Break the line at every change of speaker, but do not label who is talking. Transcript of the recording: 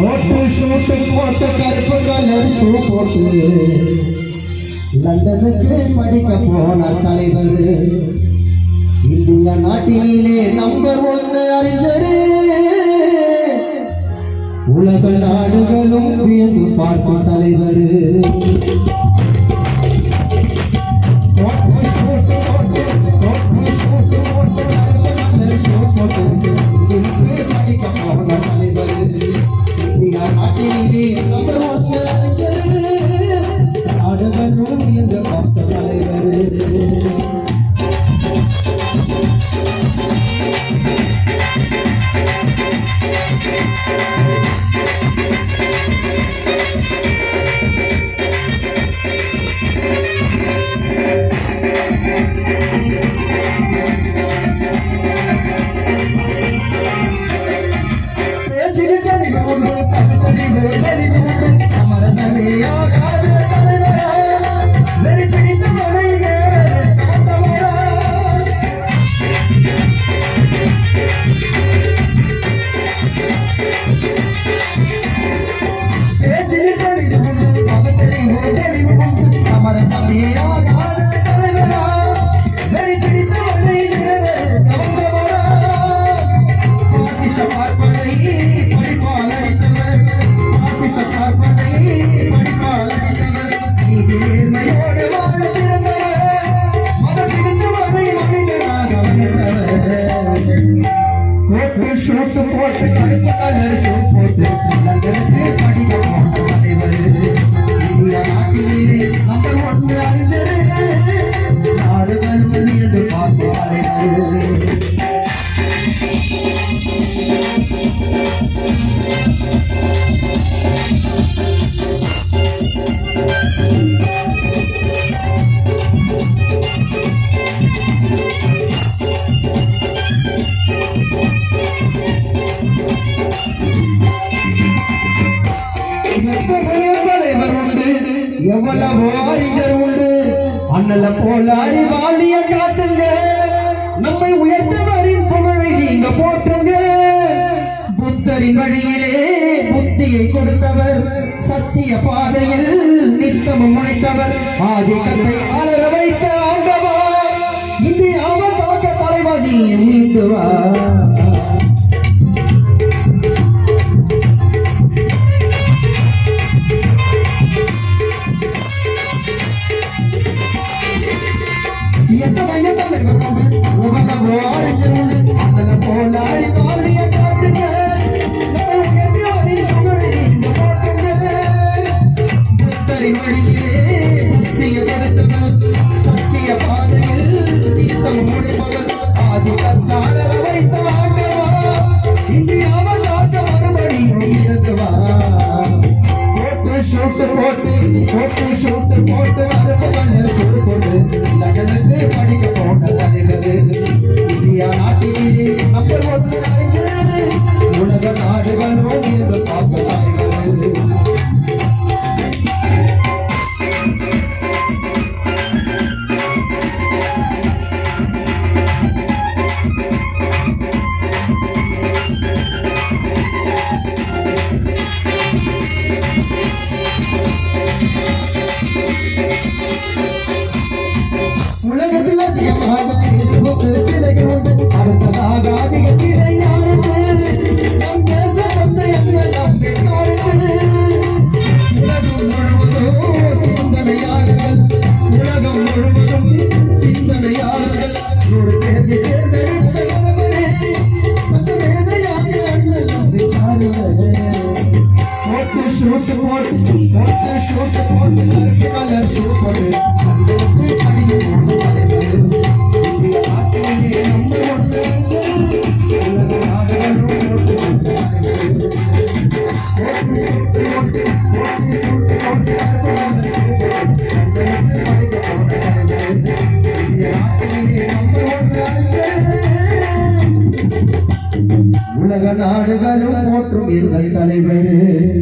ஓட்டு சூட்டு போட்டு கருப்பு கலர் ஷூ போட்டு லண்டனுக்கு படிக்க போன தலைவர் இந்திய நாட்டிலே நம்பர் 1 அறிஞர் உலக நாடுகளும் வியந்து பார்க்கும் தலைவர் எவ்வளவோ அறிஞர் உண்டு அண்ணல போல அறிவாளிய காட்டுங்க நம்மை உயர்த்தவரின் புகழை நீங்க போற்றுங்க புத்தரின் வழியிலே புத்தியை கொடுத்தவர் சத்திய பாதையில் நித்தமும் முனைத்தவர் ஆதிக்கத்தை அலர வைத்த ஆண்டவர் இந்தியாவை காக்க தலைவர் நீ மீண்டுவா படிக்க போன தலைவர் இந்தியா நாட்டிலே நம்பர் 1 அறிஞர் உலக நாடுகளோடு இருந்து பார்க்க தலைவர் உலகத்தில் அதிகமாக சிலைகள் உண்டு அடுத்ததாக அதிக சிலை நம் தேச தந்தையெல்லாம் உலகம் முழுவதும் சிந்தனையாளர்கள் உலகம் முழுவதும் சிந்தனையாளர்கள் ஒரு தேர்ந்து தேர்ந்தெடுத்த உலக நாடுகளும் போற்றும் எங்கள் தலைவர்